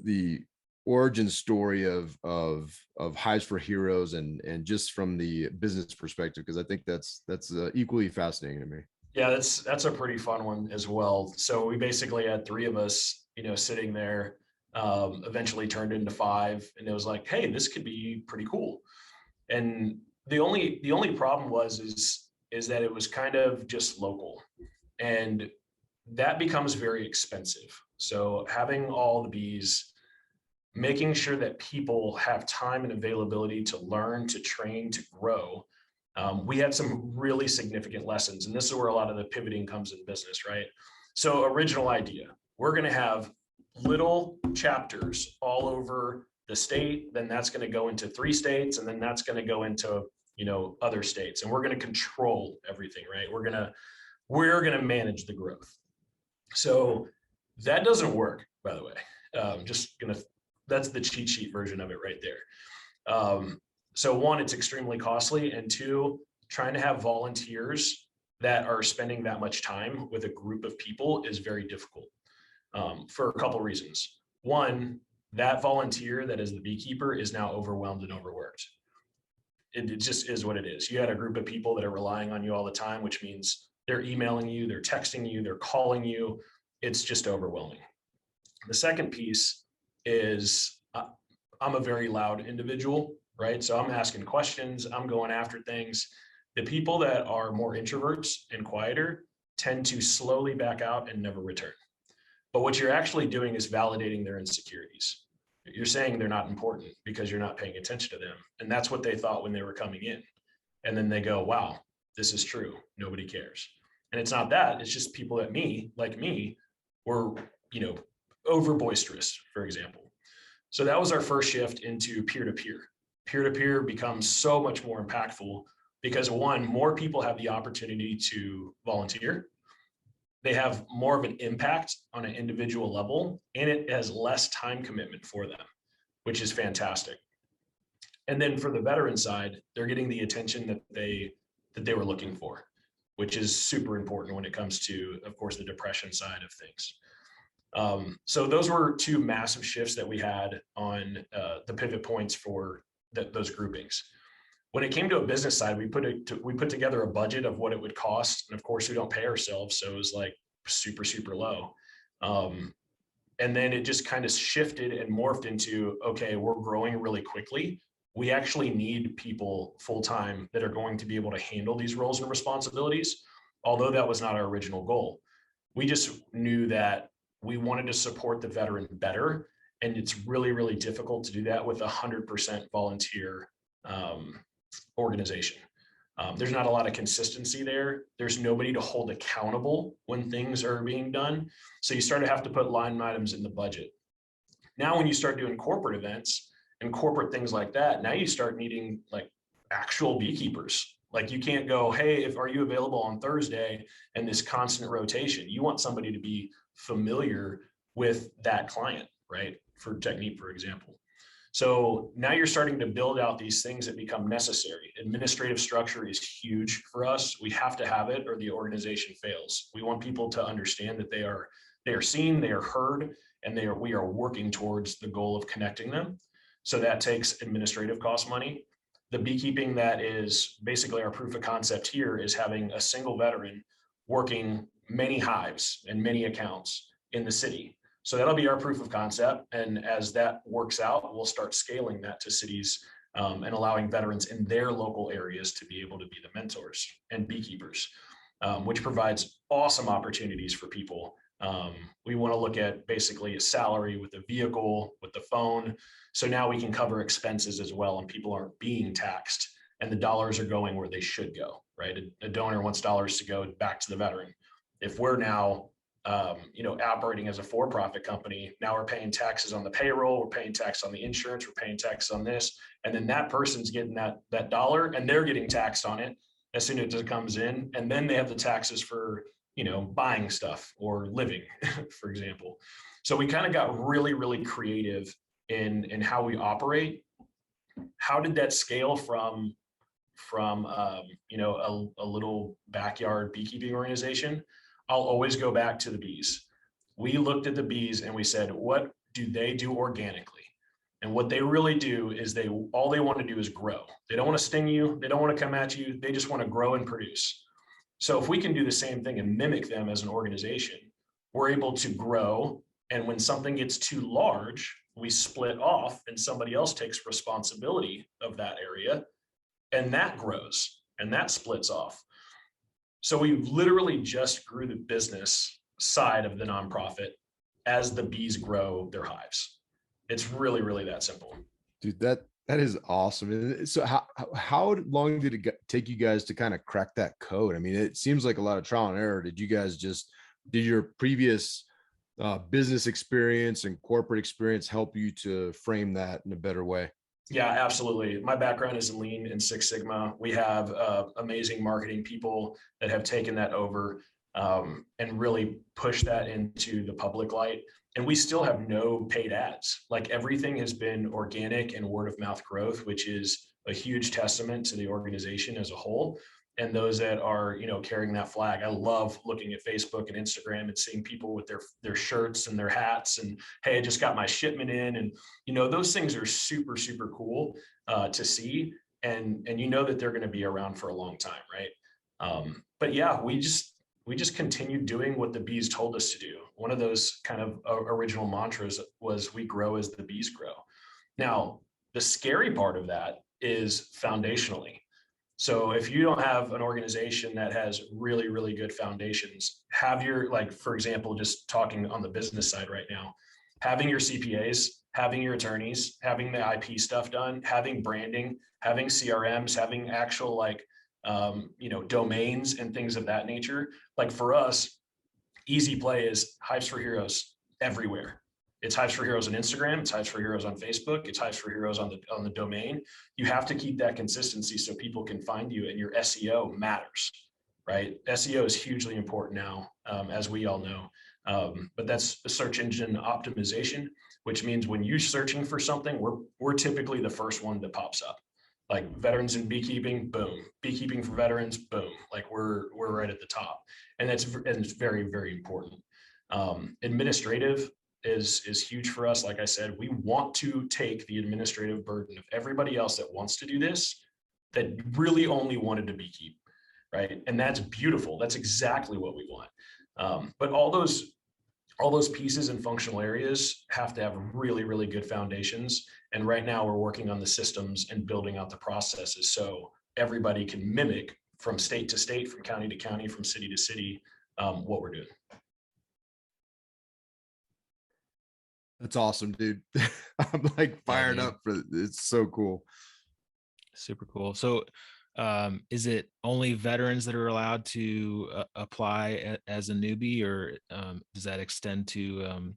the origin story of Hives for Heroes, and just from the business perspective, because I think that's equally fascinating to me. Yeah, that's a pretty fun one as well. So we basically had three of us, sitting there, eventually turned into five, and it was like, hey, this could be pretty cool. And the only problem is that it was kind of just local, and that becomes very expensive. So having all the bees, making sure that people have time and availability to learn, to train, to grow. We had some really significant lessons, and this is where a lot of the pivoting comes in business, right? So original idea, we're going to have little chapters all over the state, then that's going to go into 3 states, and then that's going to go into, other states, and we're going to control everything, right? We're going to manage the growth. So that doesn't work, by the way. That's the cheat sheet version of it right there. So one, it's extremely costly, and two, trying to have volunteers that are spending that much time with a group of people is very difficult, for a couple reasons. One, that volunteer that is the beekeeper is now overwhelmed and overworked. It just is what it is. You had a group of people that are relying on you all the time, which means they're emailing you, they're texting you, they're calling you. It's just overwhelming. The second piece is, I'm a very loud individual, right? So I'm asking questions, I'm going after things. The people that are more introverts and quieter tend to slowly back out and never return. But what you're actually doing is validating their insecurities. You're saying they're not important because you're not paying attention to them. And that's what they thought when they were coming in. And then they go, wow, this is true. Nobody cares. And it's not that, it's just people like me, were, over boisterous, for example. So that was our first shift into peer-to-peer. Peer-to-peer becomes so much more impactful because, one, more people have the opportunity to volunteer. They have more of an impact on an individual level, and it has less time commitment for them, which is fantastic. And then for the veteran side, they're getting the attention that they were looking for, which is super important when it comes to, of course, the depression side of things. So those were two massive shifts that we had on the pivot points for those groupings. When it came to a business side, we put together a budget of what it would cost, and of course, we don't pay ourselves, so it was like super, super low. And then it just kind of shifted and morphed into, okay, we're growing really quickly. We actually need people full-time that are going to be able to handle these roles and responsibilities, although that was not our original goal. We just knew that we wanted to support the veteran better, and it's really, really difficult to do that with 100% volunteer organization. There's not a lot of consistency there. There's nobody to hold accountable when things are being done. So you start to have to put line items in the budget. Now, when you start doing corporate events and corporate things like that, now you start needing like actual beekeepers. Like, you can't go, hey, are you available on Thursday, and this constant rotation. You want somebody to be familiar with that client, right? For technique, for example. So now you're starting to build out these things that become necessary. Administrative structure is huge for us. We have to have it or the organization fails. We want people to understand that they are seen, they are heard, and we are working towards the goal of connecting them. So that takes administrative cost money. The beekeeping that is basically our proof of concept here is having a single veteran working many hives and many accounts in the city. So that'll be our proof of concept. And as that works out, we'll start scaling that to cities and allowing veterans in their local areas to be able to be the mentors and beekeepers, which provides awesome opportunities for people. We want to look at basically a salary with a vehicle, with the phone. So now we can cover expenses as well, and people aren't being taxed, and the dollars are going where they should go, right? A donor wants dollars to go back to the veteran. If we're now operating as a for-profit company. Now we're paying taxes on the payroll, we're paying tax on the insurance, we're paying tax on this, and then that person's getting that dollar, and they're getting taxed on it as soon as it comes in, and then they have the taxes for buying stuff or living, for example. So we kind of got really, really creative in how we operate. How did that scale from a little backyard beekeeping organization? I'll always go back to the bees. We looked at the bees and we said, what do they do organically? And what they really do is all they want to do is grow. They don't want to sting you. They don't want to come at you. They just want to grow and produce. So if we can do the same thing and mimic them as an organization, we're able to grow. And when something gets too large, we split off and somebody else takes responsibility of that area, and that grows and that splits off. So we literally just grew the business side of the nonprofit as the bees grow their hives. It's really, really that simple. Dude, that is awesome. So how long did it take you guys to kind of crack that code? I mean, it seems like a lot of trial and error. Did your previous business experience and corporate experience help you to frame that in a better way? Yeah, absolutely. My background is in Lean and Six Sigma. We have amazing marketing people that have taken that over and really pushed that into the public light. And we still have no paid ads. Like, everything has been organic and word of mouth growth, which is a huge testament to the organization as a whole. And those that are, carrying that flag. I love looking at Facebook and Instagram and seeing people with their shirts and their hats and, hey, I just got my shipment in. And, those things are super, super cool to see. And that they're going to be around for a long time. Right. But yeah, we just continued doing what the bees told us to do. One of those kind of original mantras was, we grow as the bees grow. Now, the scary part of that is foundationally. So if you don't have an organization that has really, really good foundations, for example, just talking on the business side right now, having your CPAs, having your attorneys, having the IP stuff done, having branding, having CRMs, having actual domains and things of that nature. Like, for us, easy play is Hives for Heroes everywhere. It's Hives for Heroes on Instagram. It's Hives for Heroes on Facebook. It's Hives for Heroes on the domain. You have to keep that consistency so people can find you, and your SEO matters, right? SEO is hugely important now, as we all know. But that's a search engine optimization, which means when you're searching for something, we're typically the first one that pops up. Like, veterans in beekeeping, boom. Beekeeping for veterans, boom. Like, we're right at the top, and it's very, very important. Administrative is huge for us. Like I said, we want to take the administrative burden of everybody else that wants to do this, that really only wanted to beekeep, right? And that's beautiful. That's exactly what we want. But all those pieces and functional areas have to have really, really good foundations. And right now we're working on the systems and building out the processes so everybody can mimic from state to state, from county to county, from city to city, what we're doing. That's awesome, dude. I'm like fired up for it. It's so cool. Super cool. So is it only veterans that are allowed to apply as a newbie, or does that extend to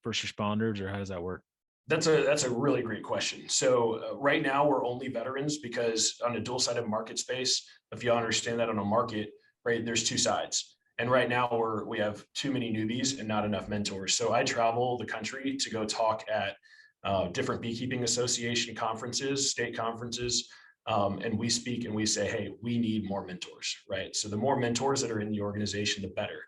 first responders, or how does that work? That's a really great question. So right now we're only veterans, because on a dual-sided market space, if you understand that on a market, right, there's two sides. And right now we have too many newbies and not enough mentors. So I travel the country to go talk at different beekeeping association conferences, state conferences, and we speak and we say, hey, we need more mentors, right? So the more mentors that are in the organization, the better.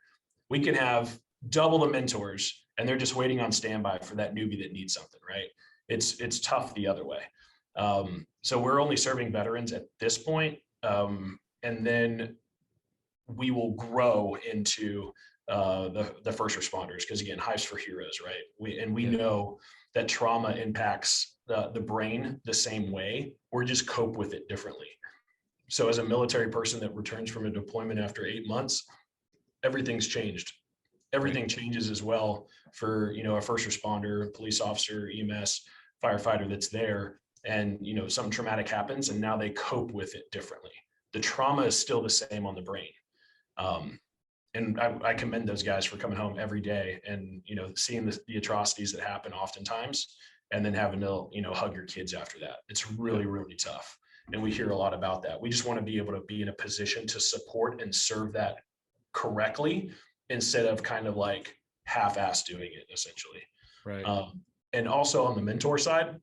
We can have double the mentors, and they're just waiting on standby for that newbie that needs something, right? It's tough the other way. So we're only serving veterans at this point, and then we will grow into the first responders, because again, Hives for Heroes, right? We know that trauma impacts the brain the same way. We're just cope with it differently. So as a military person that returns from a deployment after 8 months, everything's changed. Everything changes as well for a first responder, police officer, EMS, firefighter that's there, and something traumatic happens, and now they cope with it differently. The trauma is still the same on the brain. And I commend those guys for coming home every day and, you know, seeing the atrocities that happen oftentimes, and then having to, you know, hug your kids after that. It's really, really tough. And we hear a lot about that. We just want to be able to be in a position to support and serve that correctly, instead of kind of like half-ass doing it, essentially. Right. And also on the mentor side,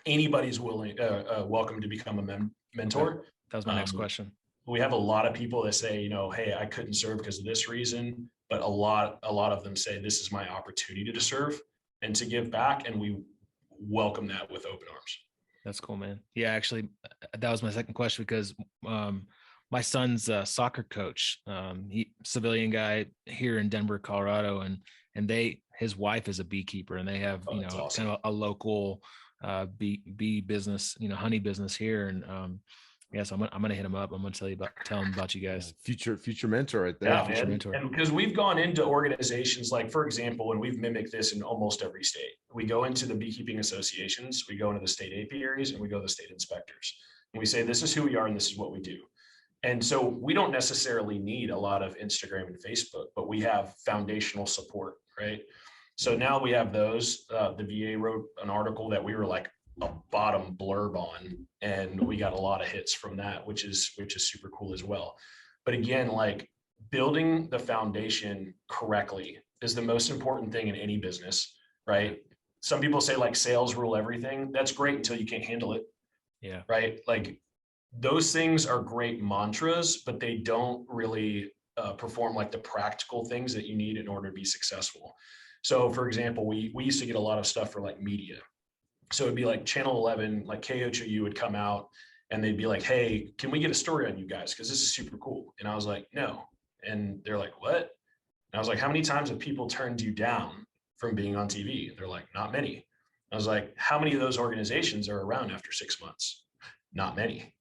anybody's welcome to become a mentor. That was my next question. We have a lot of people that say, you know, hey, I couldn't serve because of this reason, but a lot of them say this is my opportunity to serve and to give back, and we welcome that with open arms. That's cool, man. Yeah, actually, that was my second question, because my son's soccer coach, he civilian guy here in Denver, Colorado, and his wife is a beekeeper, and they have Awesome. kind of a local bee business, honey business here, and yeah, so I'm gonna hit him up. I'm gonna tell him about you guys. Future mentor right there. Yeah, future man. mentor. And because we've gone into organizations like, for example, and we've mimicked this in almost every state. We go into the beekeeping associations, we go into the state apiaries, and we go to the state inspectors. And we say, this is who we are and this is what we do. And so we don't necessarily need a lot of Instagram and Facebook, but we have foundational support, right? So now we have those. The VA wrote an article that we were like a bottom blurb on, and we got a lot of hits from that, which is super cool as well. But again, like, building the foundation correctly is the most important thing in any business, right? Some people say like sales rule everything. That's great until you can't handle it. Yeah. Right. Like, those things are great mantras, but they don't really perform like the practical things that you need in order to be successful. So for example, we used to get a lot of stuff for like media. So it'd be like Channel 11, like KHOU would come out and they'd be like, hey, can we get a story on you guys? Because this is super cool. And I was like, no. And they're like, what? And I was like, how many times have people turned you down from being on TV? They're like, not many. I was like, how many of those organizations are around after 6 months? Not many.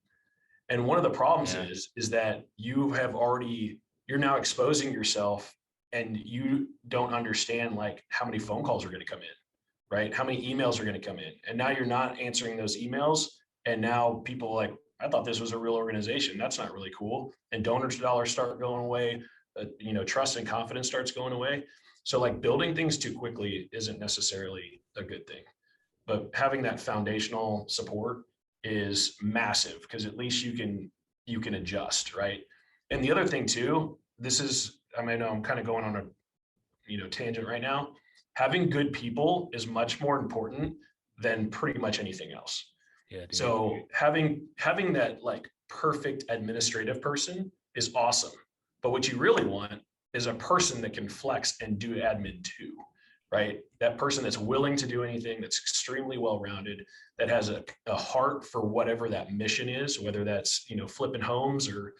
And one of the problems is that you're now exposing yourself, and you don't understand like how many phone calls are going to come in, right? How many emails are going to come in. And now you're not answering those emails. And now people are like, I thought this was a real organization. That's not really cool. And donor dollars start going away. Trust and confidence starts going away. So like, building things too quickly isn't necessarily a good thing, but having that foundational support is massive, because at least you can adjust, right? And the other thing too, I know I'm kind of going on a tangent right now. Having good people is much more important than pretty much anything else. Yeah, dude. So having that like perfect administrative person is awesome, but what you really want is a person that can flex and do admin too, right? That person that's willing to do anything, that's extremely well-rounded, that has a heart for whatever that mission is, whether that's, flipping homes or,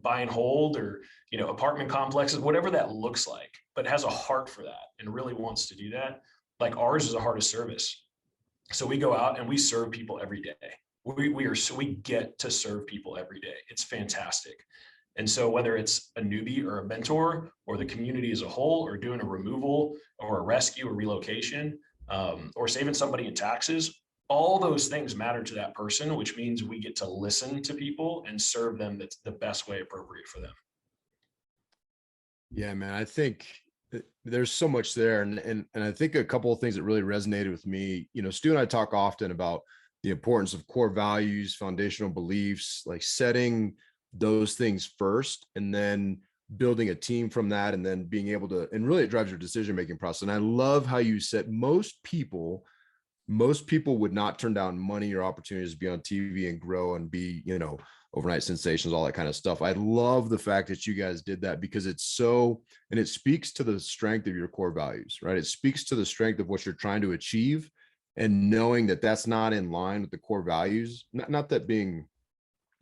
buy and hold, or, apartment complexes, whatever that looks like, but has a heart for that and really wants to do that. Like, ours is a heart of service. So we go out and we serve people every day. We get to serve people every day. It's fantastic. And so whether it's a newbie or a mentor or the community as a whole, or doing a removal or a rescue or relocation, or saving somebody in taxes, all those things matter to that person, which means we get to listen to people and serve them that's the best way appropriate for them. Yeah, man, I think there's so much there. And I think a couple of things that really resonated with me, Stu and I talk often about the importance of core values, foundational beliefs, like setting those things first, and then building a team from that, and then being able to, and really it drives your decision-making process. And I love how you said most people would not turn down money or opportunities to be on TV and grow and be, overnight sensations, all that kind of stuff. I love the fact that you guys did that, because and it speaks to the strength of your core values, right? It speaks to the strength of what you're trying to achieve, and knowing that that's not in line with the core values. Not that being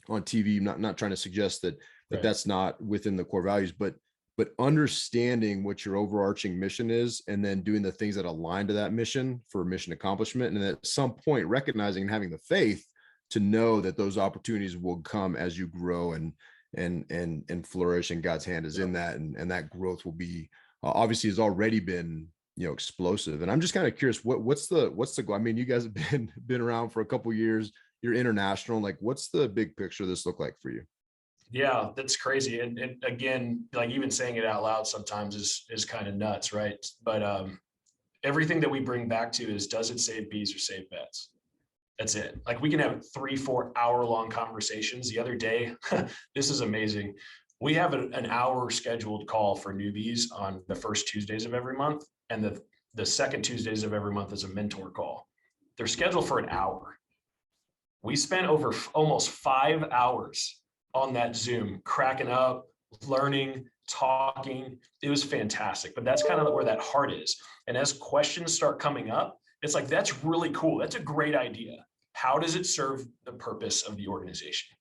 on TV, not trying to suggest that Right. That's not within the core values, but understanding what your overarching mission is, and then doing the things that align to that mission for mission accomplishment. And at some point recognizing and having the faith to know that those opportunities will come as you grow and flourish, and God's hand is in that. And that growth will be, obviously has already been, explosive. And I'm just kind of curious, what's the goal? I mean, you guys have been around for a couple of years, you're international. Like, what's the big picture of this look like for you? Yeah, that's crazy. And again, like even saying it out loud sometimes is kind of nuts, right? But everything that we bring back to is, does it save bees or save vets? That's it. Like we can have 3-4 hour long conversations. The other day, this is amazing. We have an hour scheduled call for newbies on the first Tuesdays of every month, and the second Tuesdays of every month is a mentor call. They're scheduled for an hour. We spent over almost 5 hours on that Zoom, cracking up, learning, talking. It was fantastic. But that's kind of where that heart is. And as questions start coming up, it's like, that's really cool. That's a great idea. How does it serve the purpose of the organization?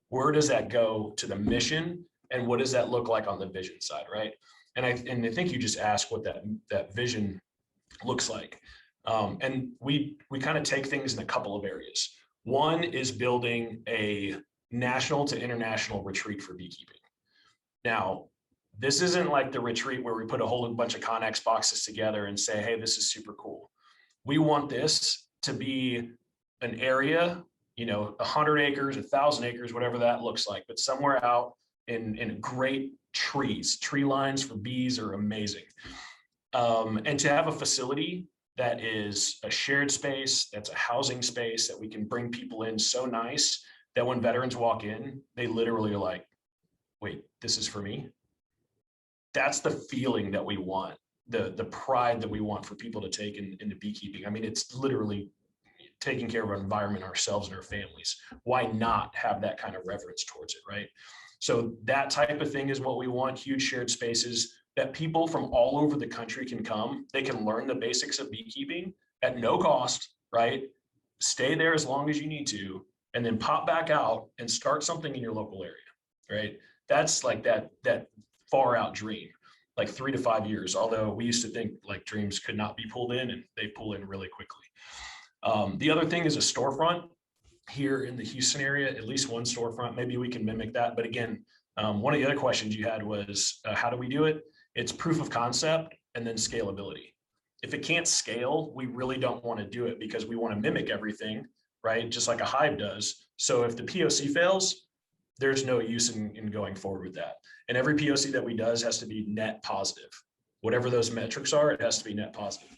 Where does that go to the mission? And what does that look like on the vision side, right? And I think you just asked what that vision looks like. And we kind of take things in a couple of areas. One is building a national to international retreat for beekeeping. Now, this isn't like the retreat where we put a whole bunch of Connex boxes together and say, hey, this is super cool. We want this to be an area, 100 acres, 1,000 acres, whatever that looks like, but somewhere out in great trees. Tree lines for bees are amazing. And to have a facility that is a shared space, that's a housing space that we can bring people in so nice that when veterans walk in, they literally are like, wait, this is for me. That's the feeling that we want, the pride that we want for people to take into beekeeping. I mean, it's literally taking care of our environment, ourselves and our families. Why not have that kind of reverence towards it, right? So that type of thing is what we want, huge shared spaces that people from all over the country can come. They can learn the basics of beekeeping at no cost, right? Stay there as long as you need to, and then pop back out and start something in your local area, right? That's like that far out dream, like 3 to 5 years. Although we used to think like dreams could not be pulled in, and they pull in really quickly. The other thing is a storefront here in the Houston area, at least one storefront. Maybe we can mimic that. But again, one of the other questions you had was, how do we do it? It's proof of concept and then scalability. If it can't scale, we really don't want to do it because we want to mimic everything, right? Just like a hive does. So if the POC fails, there's no use in going forward with that. And every POC that we does has to be net positive. Whatever those metrics are, it has to be net positive.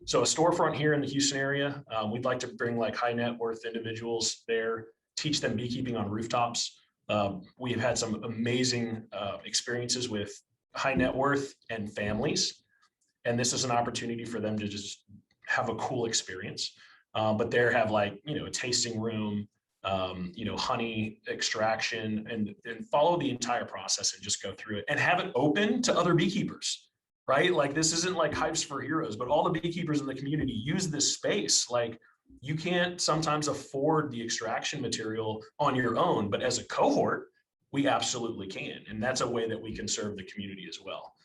So a storefront here in the Houston area, we'd like to bring like high net worth individuals there, teach them beekeeping on rooftops. We have had some amazing experiences with high net worth and families. And this is an opportunity for them to just have a cool experience. But there have like, a tasting room, honey extraction, and follow the entire process and just go through it and have it open to other beekeepers. Right? Like this isn't like Hives for Heroes, but all the beekeepers in the community use this space. Like you can't sometimes afford the extraction material on your own, but as a cohort, we absolutely can. And that's a way that we can serve the community as well.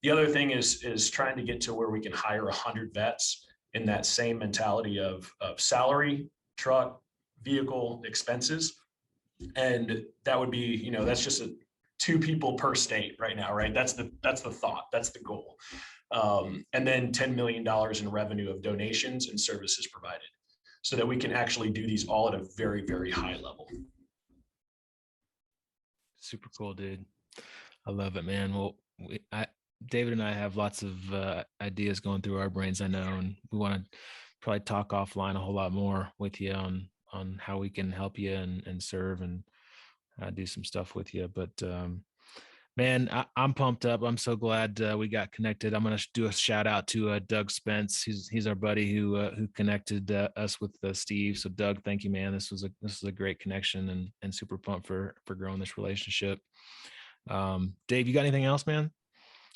The other thing is trying to get to where we can hire 100 vets in that same mentality of salary, truck, vehicle, expenses. And that would be, that's just 2 people per state right now, right? That's the thought. That's the goal. And then $10 million in revenue of donations and services provided so that we can actually do these all at a very, very high level. Super cool, dude. I love it, man. Well, David and I have lots of ideas going through our brains, I know, and we want to probably talk offline a whole lot more with you on how we can help you and serve and do some stuff with you. But man, I'm pumped up. I'm so glad we got connected. I'm going to do a shout out to Doug Spence. He's our buddy who connected us with Steve. So Doug, thank you, man. This was a great connection and super pumped for growing this relationship. Dave, you got anything else, man?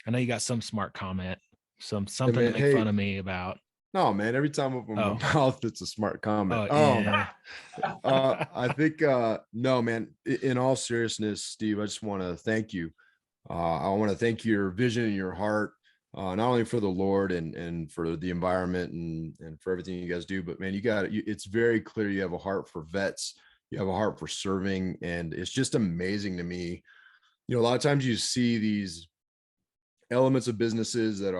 I know you got some smart comment, something to make fun of me about. No, man, every time I open my mouth, it's a smart comment. Yeah. I think, no, man, in all seriousness, Steve, I just want to thank you. I want to thank your vision and your heart, not only for the Lord and for the environment and for everything you guys do, but man, it's very clear you have a heart for vets. You have a heart for serving. And it's just amazing to me. A lot of times you see these elements of businesses that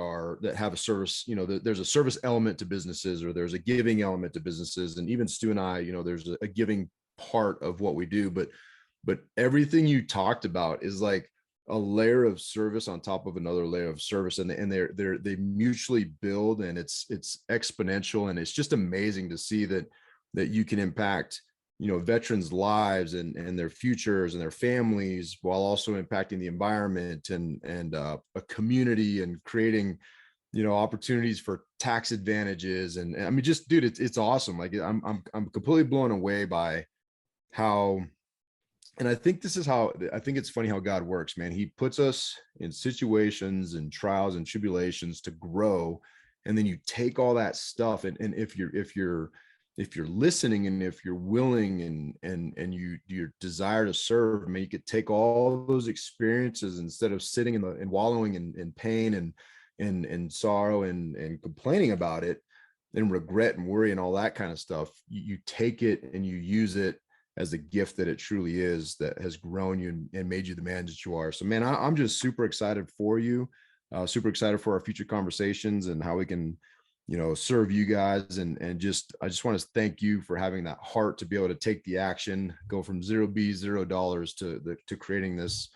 have a service, there's a service element to businesses, or there's a giving element to businesses. And even Stu and I, there's a giving part of what we do, but but everything you talked about is like a layer of service on top of another layer of service, and they mutually build, and it's exponential, and it's just amazing to see that you can impact, you know, veterans' lives and their futures and their families, while also impacting the environment and a community, and creating, you know, opportunities for tax advantages. And I mean, just dude, it's awesome. Like I'm completely blown away by how, and I think this is how, I think it's funny how God works, man. He puts us in situations and trials and tribulations to grow. And then you take all that stuff, and if you're listening, and if you're willing, and your desire to serve, I mean, you could take all those experiences, instead of sitting and wallowing in pain and sorrow and complaining about it, and regret and worry and all that kind of stuff. You take it and you use it as a gift that it truly is, that has grown you and made you the man that you are. So man, I'm just super excited for you, super excited for our future conversations and how we can, you know, serve you guys. And just, I just want to thank you for having that heart to be able to take the action, go from $0 to creating this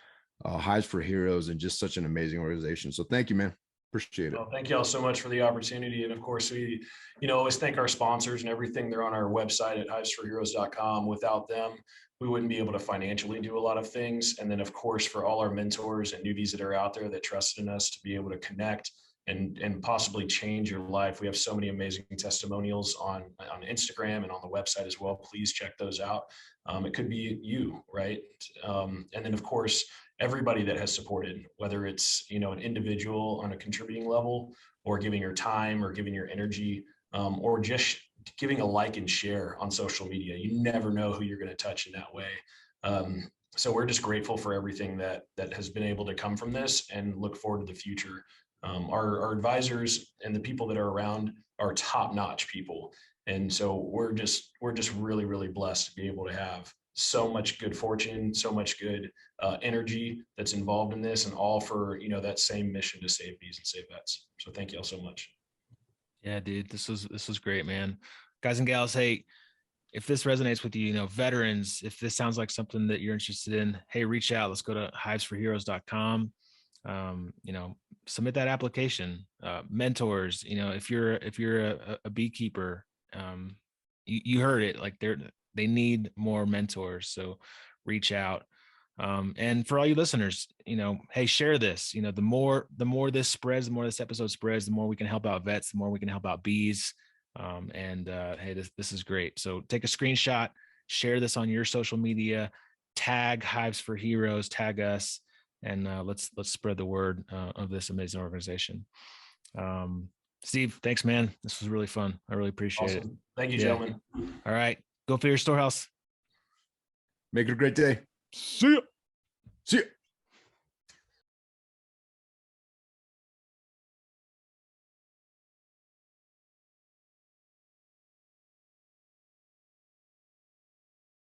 Hives for Heroes, and just such an amazing organization. So thank you, man. Appreciate it. Well, thank you all so much for the opportunity. And of course, we, you know, always thank our sponsors and everything. They're on our website at hivesforheroes.com. Without them, we wouldn't be able to financially do a lot of things. And then, of course, for all our mentors and newbies that are out there that trusted in us to be able to connect and possibly change your life. We have so many amazing testimonials on Instagram and on the website as well. Please check those out. It could be you, right? And then, of course, everybody that has supported, whether it's, you know, an individual on a contributing level, or giving your time, or giving your energy, or just giving a like and share on social media. You never know who you're going to touch in that way. So we're just grateful for everything that has been able to come from this, and look forward to the future. Our advisors and the people that are around are top-notch people. And so we're just really, really blessed to be able to have so much good fortune, so much good energy that's involved in this, and all for, you know, that same mission to save bees and save vets. So thank you all so much. Yeah, dude, this was great, man. Guys and gals, hey, if this resonates with you, you know, veterans, if this sounds like something that you're interested in, hey, reach out. Let's go to hivesforheroes.com. You know, submit that application. Mentors, you know, if you're a beekeeper, you heard it, like they need more mentors. So reach out. And for all you listeners, you know, hey, share this. You know, the more this spreads, the more this episode spreads, the more we can help out vets, the more we can help out bees. Hey, this is great. So take a screenshot, share this on your social media, tag Hives for Heroes, tag us, and let's spread the word of this amazing organization. Steve, thanks, man. This was really fun. I really appreciate it. Thank you, gentlemen. All right, go for your Storehouse. Make it a great day. See ya. See ya.